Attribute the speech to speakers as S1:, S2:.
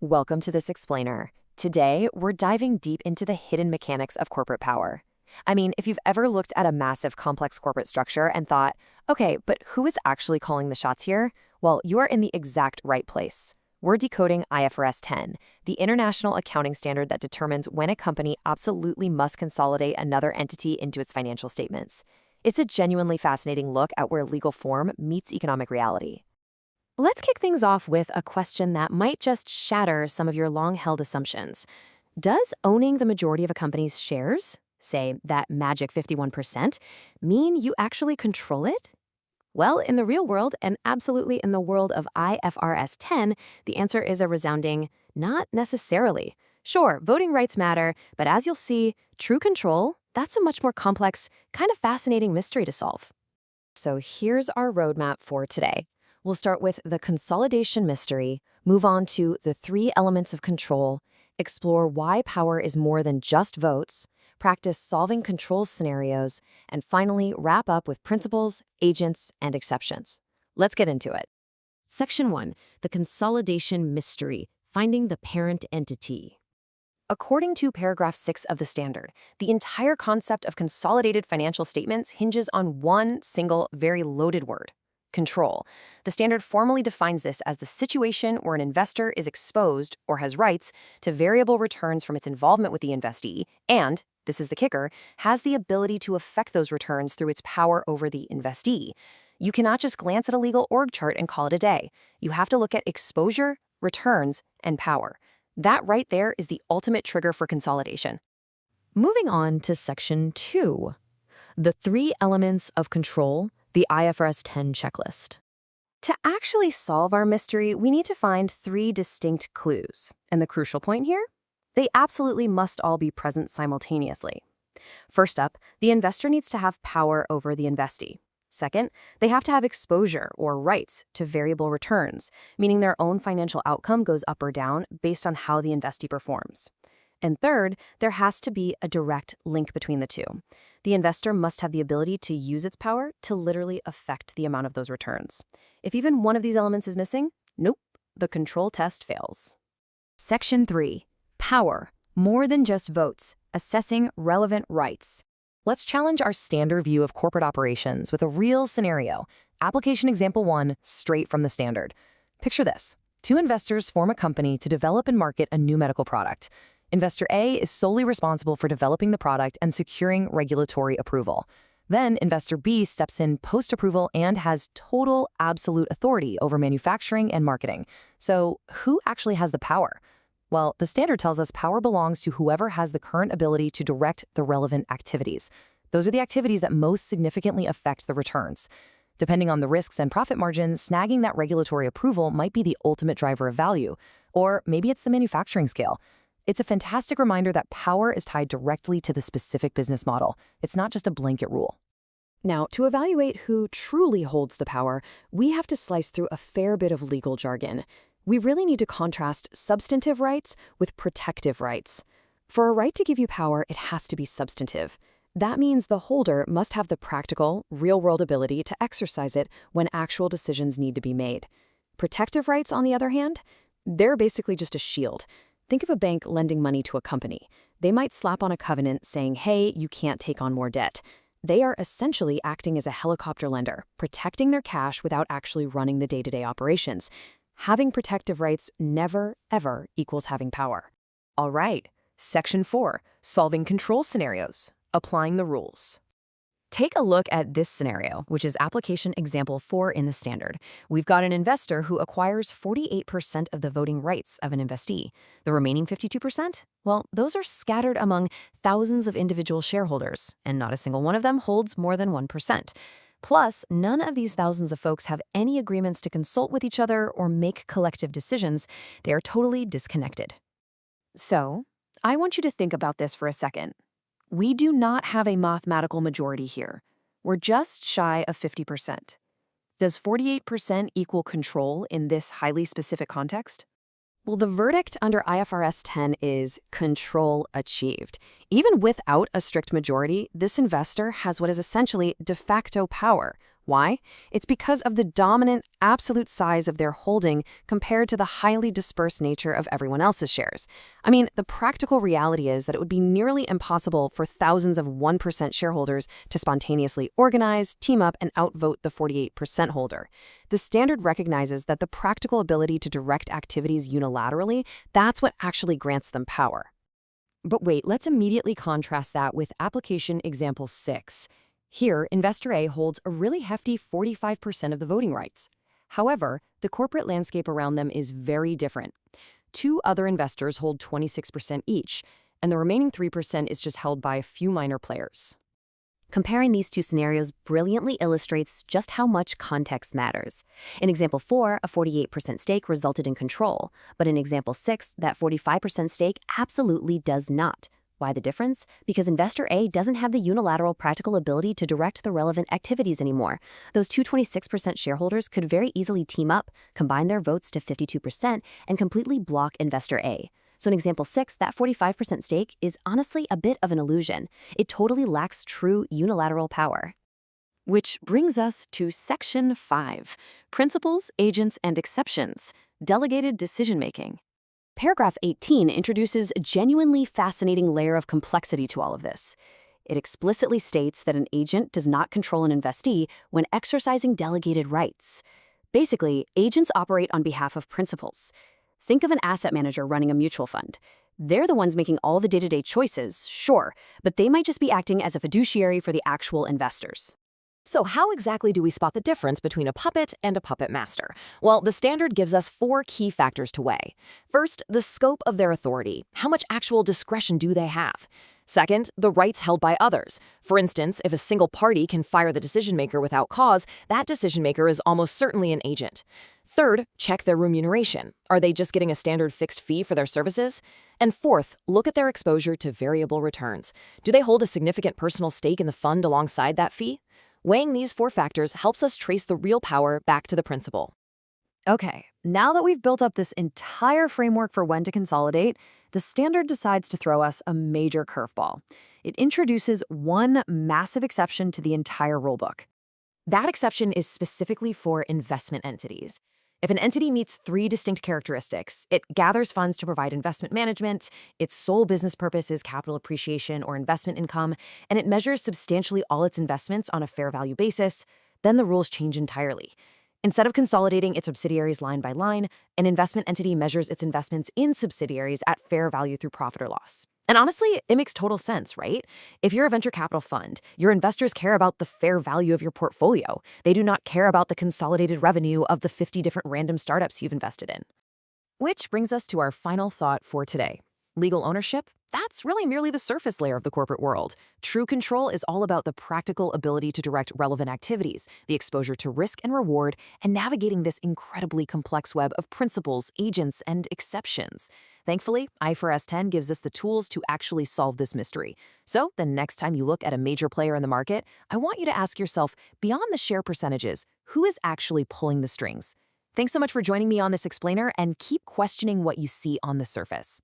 S1: Welcome to This Explainer. Today, we're diving deep into the hidden mechanics of corporate power. I mean, if you've ever looked at a massive, complex corporate structure and thought, okay, but who is actually calling the shots here? Well, you are in the exact right place. We're decoding IFRS 10, the international accounting standard that determines when a company absolutely must consolidate another entity into its financial statements. It's a genuinely fascinating look at where legal form meets economic reality. Let's kick things off with a question that might just shatter some of your long-held assumptions. Does owning the majority of a company's shares, say that magic 51%, mean you actually control it? Well, in the real world, and absolutely in the world of IFRS 10, the answer is a resounding not necessarily. Sure, voting rights matter, but as you'll see, true control, that's a much more complex, kind of fascinating mystery to solve. So here's our roadmap for today. We'll start with the consolidation mystery, move on to the 3 elements of control, explore why power is more than just votes, practice solving control scenarios, and finally wrap up with principles, agents, and exceptions. Let's get into it. Section 1, the consolidation mystery, finding the parent entity. According to paragraph 6 of the standard, the entire concept of consolidated financial statements hinges on one single, very loaded word: control. The standard formally defines this as the situation where an investor is exposed or has rights to variable returns from its involvement with the investee and, this is the kicker, has the ability to affect those returns through its power over the investee. You cannot just glance at a legal org chart and call it a day. You have to look at exposure, returns, and power. That right there is the ultimate trigger for consolidation. Moving on to Section 2, the 3 elements of control, the IFRS 10 checklist. To actually solve our mystery, we need to find 3 distinct clues. And the crucial point here? They absolutely must all be present simultaneously. First up, the investor needs to have power over the investee. Second, they have to have exposure or rights to variable returns, meaning their own financial outcome goes up or down based on how the investee performs. And third, there has to be a direct link between the two. The investor must have the ability to use its power to literally affect the amount of those returns. If even one of these elements is missing, nope, the control test fails. Section 3, power, more than just votes, assessing relevant rights. Let's challenge our standard view of corporate operations with a real scenario. Application example 1, straight from the standard. Picture this. 2 investors form a company to develop and market a new medical product. Investor A is solely responsible for developing the product and securing regulatory approval. Then Investor B steps in post-approval and has total, absolute authority over manufacturing and marketing. So who actually has the power? Well, the standard tells us power belongs to whoever has the current ability to direct the relevant activities. Those are the activities that most significantly affect the returns. Depending on the risks and profit margins, snagging that regulatory approval might be the ultimate driver of value. Or maybe it's the manufacturing scale. It's a fantastic reminder that power is tied directly to the specific business model. It's not just a blanket rule. Now, to evaluate who truly holds the power, we have to slice through a fair bit of legal jargon. We really need to contrast substantive rights with protective rights. For a right to give you power, it has to be substantive. That means the holder must have the practical, real-world ability to exercise it when actual decisions need to be made. Protective rights, on the other hand, they're basically just a shield. Think of a bank lending money to a company. They might slap on a covenant saying, hey, you can't take on more debt. They are essentially acting as a helicopter lender, protecting their cash without actually running the day-to-day operations. Having protective rights never, ever equals having power. All right, Section 4, solving control scenarios, applying the rules. Take a look at this scenario, which is application example 4 in the standard. We've got an investor who acquires 48% of the voting rights of an investee. The remaining 52%? Well, those are scattered among thousands of individual shareholders, and not a single one of them holds more than 1%. Plus, none of these thousands of folks have any agreements to consult with each other or make collective decisions. They are totally disconnected. So, I want you to think about this for a second. We do not have a mathematical majority here. We're just shy of 50%. Does 48% equal control in this highly specific context? Well, the verdict under IFRS 10 is control achieved. Even without a strict majority, this investor has what is essentially de facto power. Why? It's because of the dominant, absolute size of their holding compared to the highly dispersed nature of everyone else's shares. I mean, the practical reality is that it would be nearly impossible for thousands of 1% shareholders to spontaneously organize, team up, and outvote the 48% holder. The standard recognizes that the practical ability to direct activities unilaterally, that's what actually grants them power. But wait, let's immediately contrast that with application example 6. Here, Investor A holds a really hefty 45% of the voting rights. However, the corporate landscape around them is very different. Two other investors hold 26% each, and the remaining 3% is just held by a few minor players. Comparing these two scenarios brilliantly illustrates just how much context matters. In example 4, a 48% stake resulted in control, but in example 6, that 45% stake absolutely does not. Why the difference? Because Investor A doesn't have the unilateral practical ability to direct the relevant activities anymore. Those two 26% shareholders could very easily team up, combine their votes to 52%, and completely block Investor A. So in example 6, that 45% stake is honestly a bit of an illusion. It totally lacks true unilateral power. Which brings us to Section 5, Principles, Agents, and Exceptions, Delegated Decision-Making. Paragraph 18 introduces a genuinely fascinating layer of complexity to all of this. It explicitly states that an agent does not control an investee when exercising delegated rights. Basically, agents operate on behalf of principals. Think of an asset manager running a mutual fund. They're the ones making all the day-to-day choices, sure, but they might just be acting as a fiduciary for the actual investors. So how exactly do we spot the difference between a puppet and a puppet master? Well, the standard gives us 4 key factors to weigh. First, the scope of their authority. How much actual discretion do they have? Second, the rights held by others. For instance, if a single party can fire the decision-maker without cause, that decision-maker is almost certainly an agent. Third, check their remuneration. Are they just getting a standard fixed fee for their services? And fourth, look at their exposure to variable returns. Do they hold a significant personal stake in the fund alongside that fee? Weighing these 4 factors helps us trace the real power back to the principal. Okay, now that we've built up this entire framework for when to consolidate, the standard decides to throw us a major curveball. It introduces one massive exception to the entire rulebook. That exception is specifically for investment entities. If an entity meets 3 distinct characteristics, it gathers funds to provide investment management, its sole business purpose is capital appreciation or investment income, and it measures substantially all its investments on a fair value basis, then the rules change entirely. Instead of consolidating its subsidiaries line by line, an investment entity measures its investments in subsidiaries at fair value through profit or loss. And honestly, it makes total sense, right? If you're a venture capital fund, your investors care about the fair value of your portfolio. They do not care about the consolidated revenue of the 50 different random startups you've invested in. Which brings us to our final thought for today. Legal ownership? That's really merely the surface layer of the corporate world. True control is all about the practical ability to direct relevant activities, the exposure to risk and reward, and navigating this incredibly complex web of principles, agents, and exceptions. Thankfully, IFRS 10 gives us the tools to actually solve this mystery. So, the next time you look at a major player in the market, I want you to ask yourself, beyond the share percentages, who is actually pulling the strings? Thanks so much for joining me on this explainer, and keep questioning what you see on the surface.